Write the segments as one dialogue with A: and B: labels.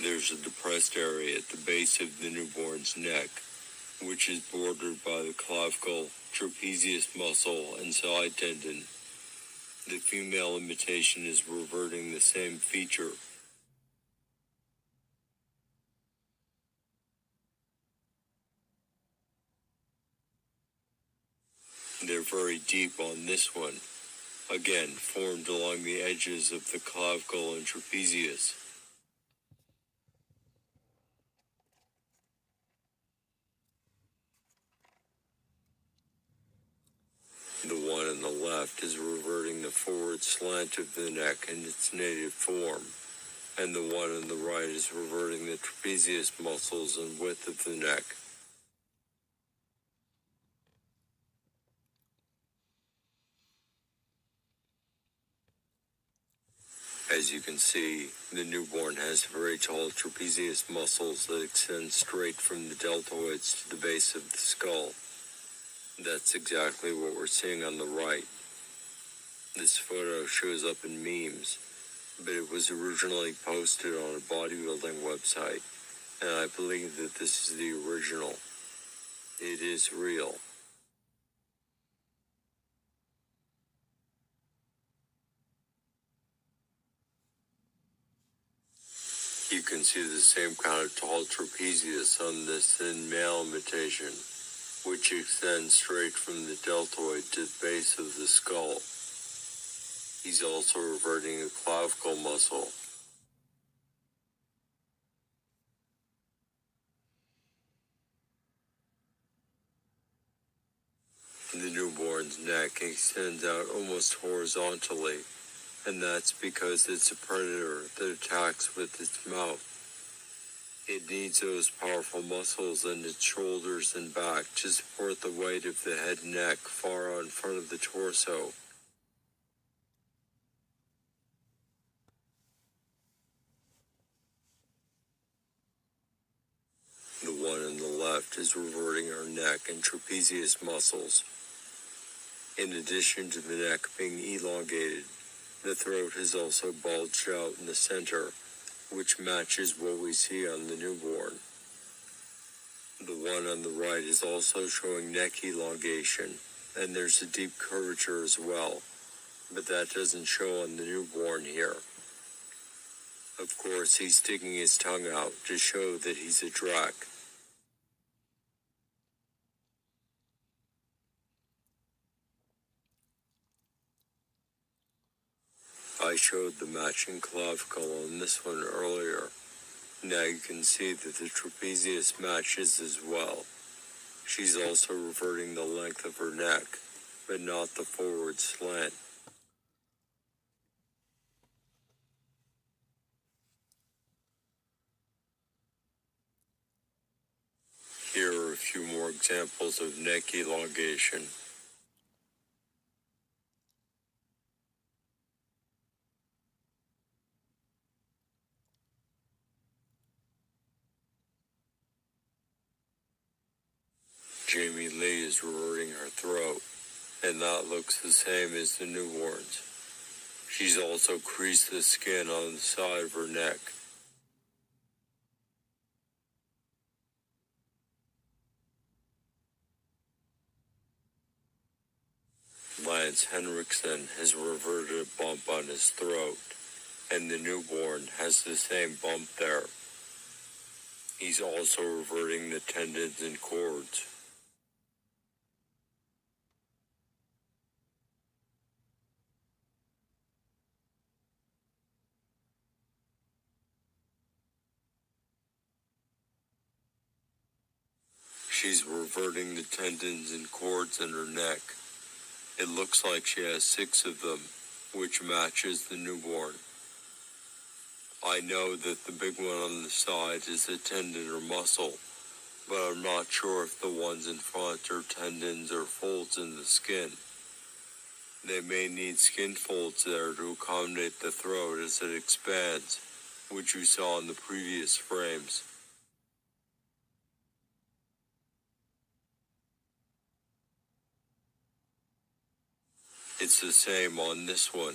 A: There's a depressed area at the base of the newborn's neck, which is bordered by the clavicle, trapezius muscle, and side tendon. The female imitation is reverting the same feature. They're very deep on this one, again formed along the edges of the clavicle and trapezius. The one on the left is reverting the forward slant of the neck in its native form, and the one on the right is reverting the trapezius muscles and width of the neck. As you can see, the newborn has very tall trapezius muscles that extend straight from the deltoids to the base of the skull. That's exactly what we're seeing on the right. This photo shows up in memes, but it was originally posted on a bodybuilding website, and I believe that this is the original. It is real. You can see the same kind of tall trapezius on this thin male imitation, which extends straight from the deltoid to the base of the skull. He's also reverting a clavicle muscle. The newborn's neck extends out almost horizontally, and that's because it's a predator that attacks with its mouth. It needs those powerful muscles in its shoulders and back to support the weight of the head and neck far out in front of the torso. The one on the left is reverting our neck and trapezius muscles. In addition to the neck being elongated, the throat has also bulged out in the center, which matches what we see on the newborn. The one on the right is also showing neck elongation, and there's a deep curvature as well, but that doesn't show on the newborn here. Of course, he's sticking his tongue out to show that he's a drac. I showed the matching clavicle on this one earlier. Now you can see that the trapezius matches as well. She's also reverting the length of her neck, but not the forward slant. Here are a few more examples of neck elongation. Jamie Lee is reverting her throat, and that looks the same as the newborn's. She's also creased the skin on the side of her neck. Lance Henriksen has reverted a bump on his throat, and the newborn has the same bump there. He's also reverting the tendons and cords. She's reverting the tendons and cords in her neck. It looks like she has 6 of them, which matches the newborn. I know that the big one on the side is a tendon or muscle, but I'm not sure if the ones in front are tendons or folds in the skin. They may need skin folds there to accommodate the throat as it expands, which you saw in the previous frames. It's the same on this one.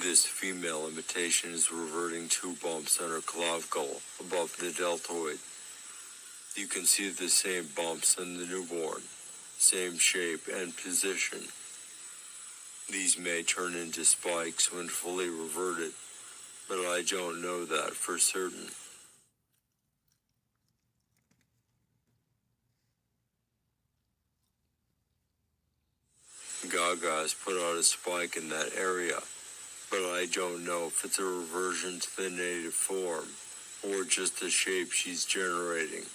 A: This female imitation is reverting 2 bumps on her clavicle above the deltoid. You can see the same bumps in the newborn, same shape and position. These may turn into spikes when fully reverted, but I don't know that for certain. Gaga has put out a spike in that area, but I don't know if it's a reversion to the native form or just the shape she's generating.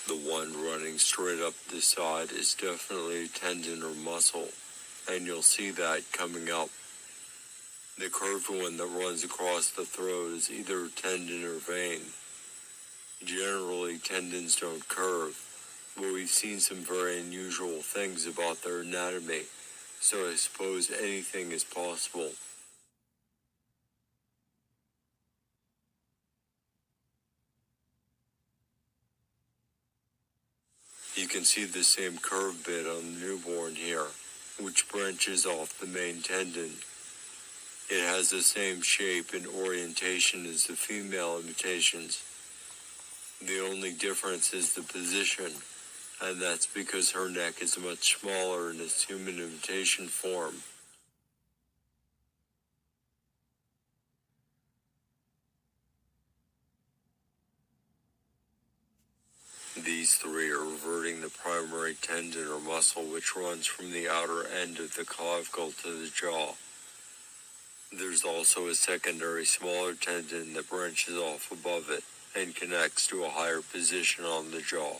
A: The one running straight up the side is definitely a tendon or muscle, and you'll see that coming up. The curved one that runs across the throat is either a tendon or vein. Generally, tendons don't curve, but we've seen some very unusual things about their anatomy, so I suppose anything is possible. You can see the same curve bit on the newborn here, which branches off the main tendon. It has the same shape and orientation as the female imitations. The only difference is the position, and that's because her neck is much smaller in its human imitation form. These 3 are reverting the primary tendon or muscle which runs from the outer end of the clavicle to the jaw. There's also a secondary smaller tendon that branches off above it and connects to a higher position on the jaw.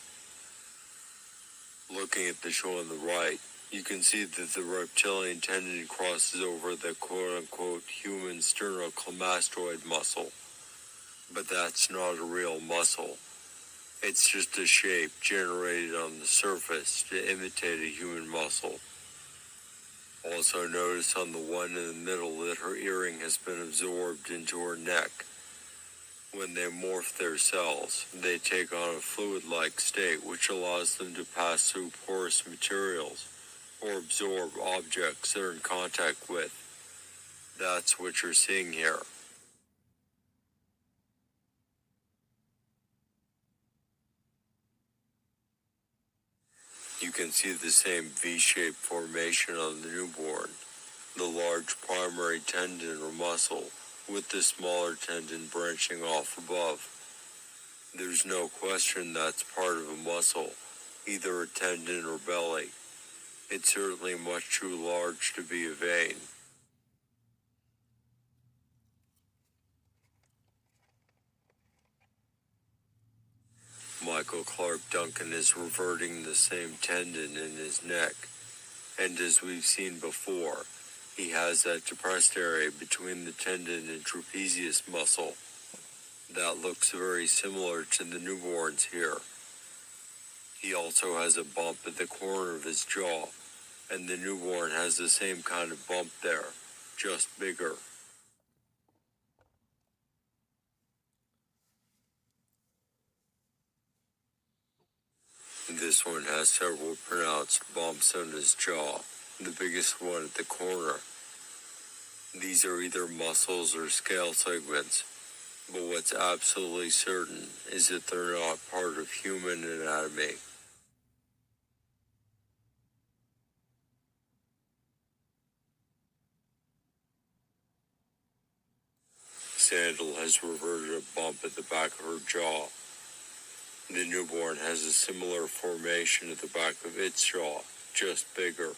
A: Looking at the show on the right, you can see that the reptilian tendon crosses over the quote-unquote human sternocleidomastoid muscle. But that's not a real muscle. It's just a shape generated on the surface to imitate a human muscle. Also notice on the one in the middle that her earring has been absorbed into her neck. When they morph their cells, they take on a fluid-like state which allows them to pass through porous materials or absorb objects they're in contact with. That's what you're seeing here. You can see the same V-shaped formation on the newborn, the large primary tendon or muscle, with the smaller tendon branching off above. There's no question that's part of a muscle, either a tendon or belly. It's certainly much too large to be a vein. Michael Clark Duncan is reverting the same tendon in his neck, and as we've seen before, he has that depressed area between the tendon and trapezius muscle. That looks very similar to the newborn's here. He also has a bump at the corner of his jaw, and the newborn has the same kind of bump there, just bigger. This one has several pronounced bumps on his jaw, the biggest one at the corner. These are either muscles or scale segments, but what's absolutely certain is that they're not part of human anatomy. Sandal has reverted a bump at the back of her jaw. The newborn has a similar formation at the back of its jaw, just bigger.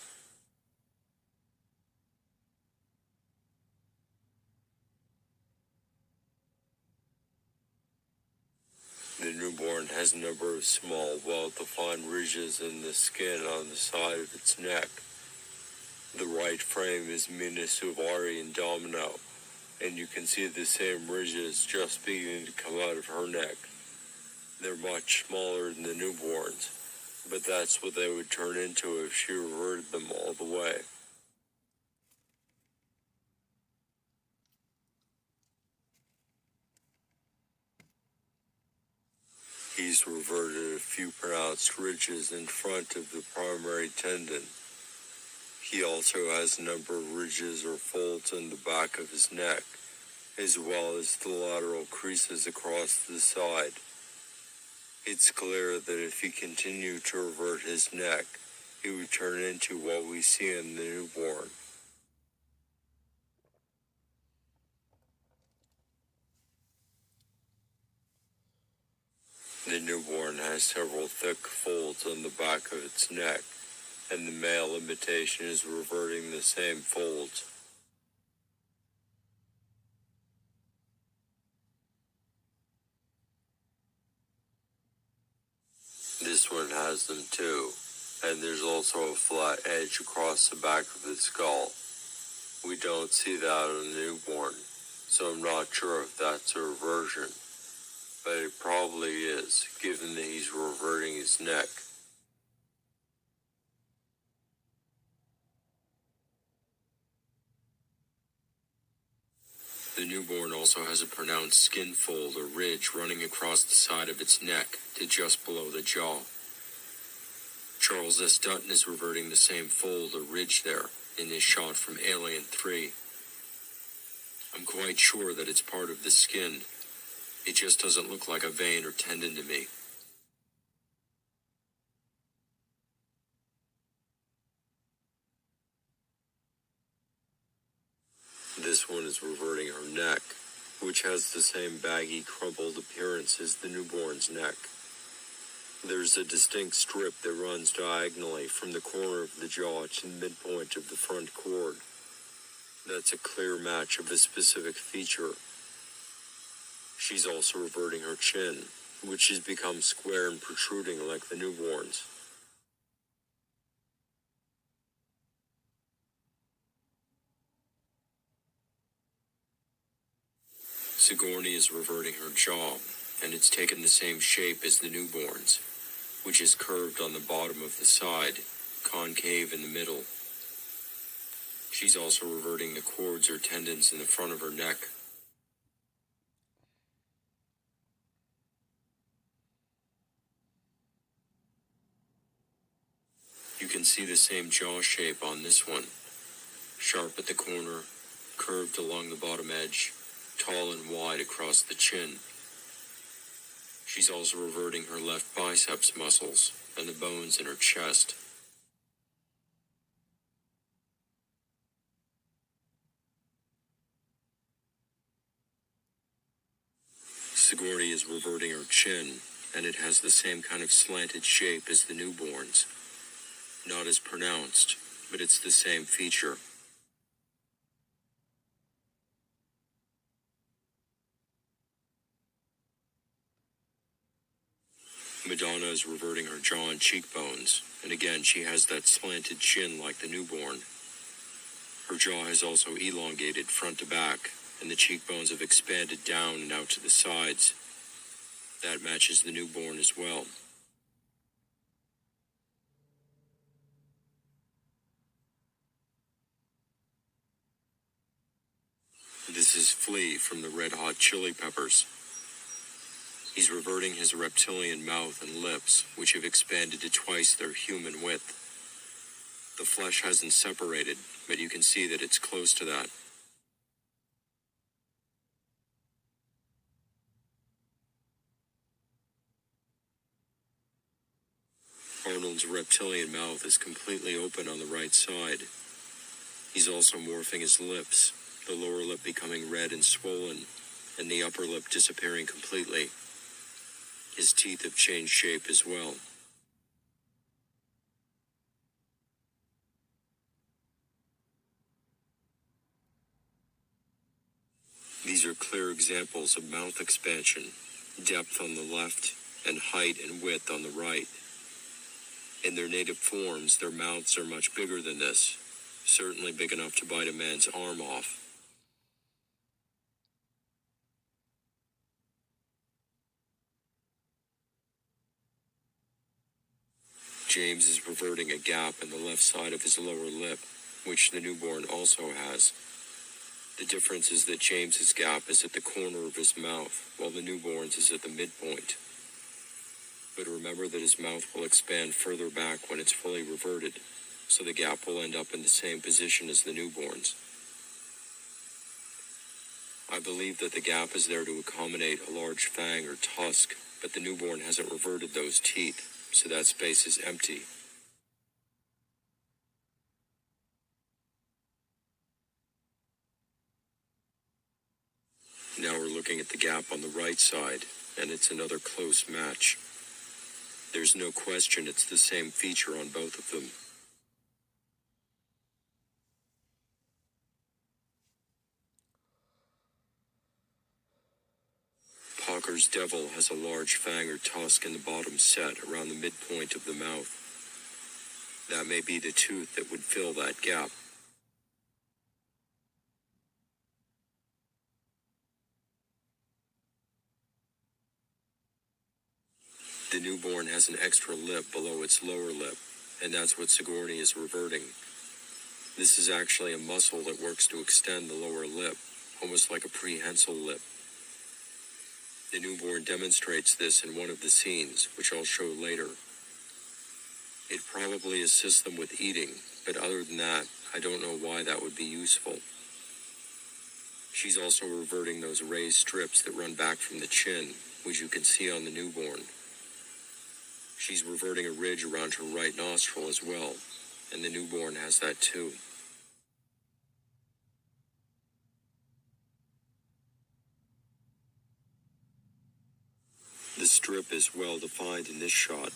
A: The newborn has a number of small, well-defined ridges in the skin on the side of its neck. The right frame is Minisuvari and Domino, and you can see the same ridges just beginning to come out of her neck. They're much smaller than the newborn's, but that's what they would turn into if she reverted them all the way. He's reverted a few pronounced ridges in front of the primary tendon. He also has a number of ridges or folds in the back of his neck, as well as the lateral creases across the side. It's clear that if he continued to revert his neck, he would turn into what we see in the newborn. The newborn has several thick folds on the back of its neck, and the male imitation is reverting the same folds. This one has them too, and there's also a flat edge across the back of the skull. We don't see that on the newborn, so I'm not sure if that's a reversion, but it probably is, given that he's reverting his neck. The newborn also has a pronounced skin fold or ridge running across the side of its neck to just below the jaw. Charles S. Dutton is reverting the same fold or ridge there in this shot from Alien 3. I'm quite sure that it's part of the skin. It just doesn't look like a vein or tendon to me. This one is reverting her neck, which has the same baggy, crumpled appearance as the newborn's neck. There's a distinct strip that runs diagonally from the corner of the jaw to the midpoint of the front cord. That's a clear match of a specific feature. She's also reverting her chin, which has become square and protruding like the newborn's. Sigourney is reverting her jaw, and it's taken the same shape as the newborn's, which is curved on the bottom of the side, concave in the middle. She's also reverting the cords or tendons in the front of her neck. You can see the same jaw shape on this one, sharp at the corner, curved along the bottom edge, tall and wide across the chin. She's also reverting her left biceps muscles and the bones in her chest. Sigourney is reverting her chin, and it has the same kind of slanted shape as the newborn's. Not as pronounced, but it's the same feature. Madonna is reverting her jaw and cheekbones, and again she has that slanted chin like the newborn. Her jaw has also elongated front to back, and the cheekbones have expanded down and out to the sides. That matches the newborn as well. This is Flea from the Red Hot Chili Peppers. He's reverting his reptilian mouth and lips, which have expanded to twice their human width. The flesh hasn't separated, but you can see that it's close to that. Arnold's reptilian mouth is completely open on the right side. He's also morphing his lips, the lower lip becoming red and swollen, and the upper lip disappearing completely. His teeth have changed shape as well. These are clear examples of mouth expansion, depth on the left, and height and width on the right. In their native forms, their mouths are much bigger than this, certainly big enough to bite a man's arm off. James is reverting a gap in the left side of his lower lip, which the newborn also has. The difference is that James's gap is at the corner of his mouth, while the newborn's is at the midpoint. But remember that his mouth will expand further back when it's fully reverted, so the gap will end up in the same position as the newborn's. I believe that the gap is there to accommodate a large fang or tusk, but the newborn hasn't reverted those teeth, so that space is empty. Now we're looking at the gap on the right side, and it's another close match. There's no question it's the same feature on both of them. Parker's devil has a large fang or tusk in the bottom set around the midpoint of the mouth. That may be the tooth that would fill that gap. The newborn has an extra lip below its lower lip, and that's what Sigourney is reverting. This is actually a muscle that works to extend the lower lip, almost like a prehensile lip. The newborn demonstrates this in one of the scenes, which I'll show later. It probably assists them with eating, but other than that, I don't know why that would be useful. She's also reverting those raised strips that run back from the chin, which you can see on the newborn. She's reverting a ridge around her right nostril as well, and the newborn has that too. The strip is well defined in this shot.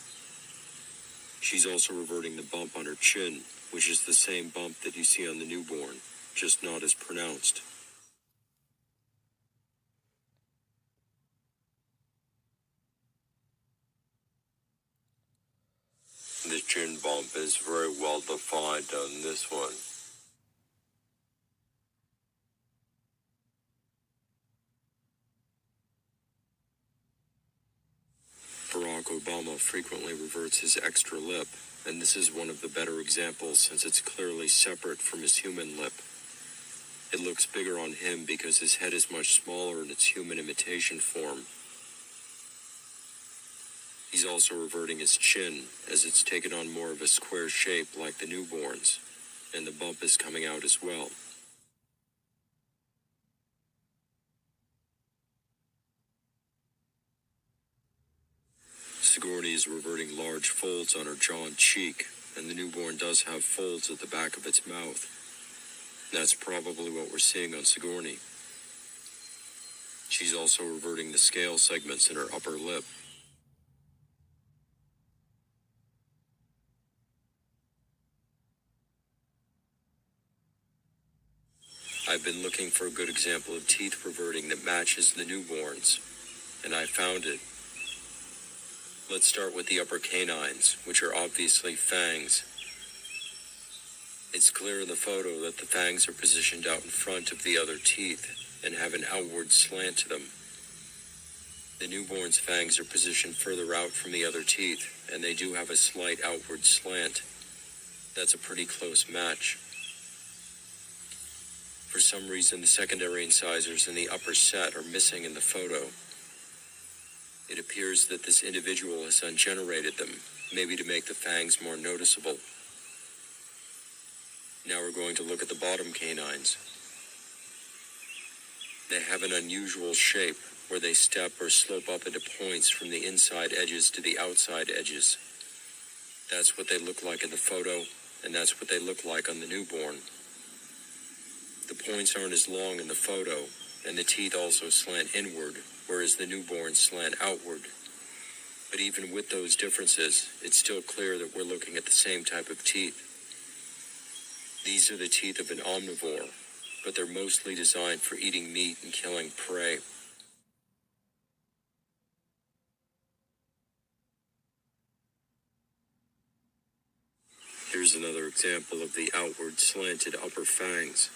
A: She's also reverting the bump on her chin, which is the same bump that you see on the newborn, just not as pronounced. The chin bump is very well defined on this one. Barack Obama frequently reverts his extra lip, and this is one of the better examples since it's clearly separate from his human lip. It looks bigger on him because his head is much smaller in its human imitation form. He's also reverting his chin, as it's taken on more of a square shape like the newborn's, and the bump is coming out as well. Sigourney is reverting large folds on her jaw and cheek, and the newborn does have folds at the back of its mouth. That's probably what we're seeing on Sigourney. She's also reverting the scale segments in her upper lip. I've been looking for a good example of teeth reverting that matches the newborn's, and I found it. Let's start with the upper canines, which are obviously fangs. It's clear in the photo that the fangs are positioned out in front of the other teeth and have an outward slant to them. The newborn's fangs are positioned further out from the other teeth, and they do have a slight outward slant. That's a pretty close match. For some reason, the secondary incisors in the upper set are missing in the photo. It appears that this individual has ungenerated them, maybe to make the fangs more noticeable. Now we're going to look at the bottom canines. They have an unusual shape where they step or slope up into points from the inside edges to the outside edges. That's what they look like in the photo, and that's what they look like on the newborn. The points aren't as long in the photo, and the teeth also slant inward, whereas the newborns slant outward. But even with those differences, it's still clear that we're looking at the same type of teeth. These are the teeth of an omnivore, but they're mostly designed for eating meat and killing prey. Here's another example of the outward slanted upper fangs.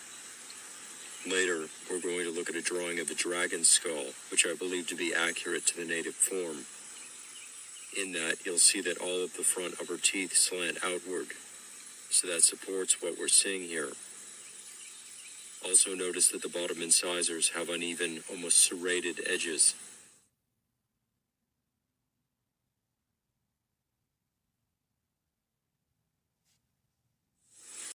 A: Later, we're going to look at a drawing of a dragon skull, which I believe to be accurate to the native form. In that, you'll see that all of the front upper teeth slant outward, so that supports what we're seeing here. Also notice that the bottom incisors have uneven, almost serrated edges.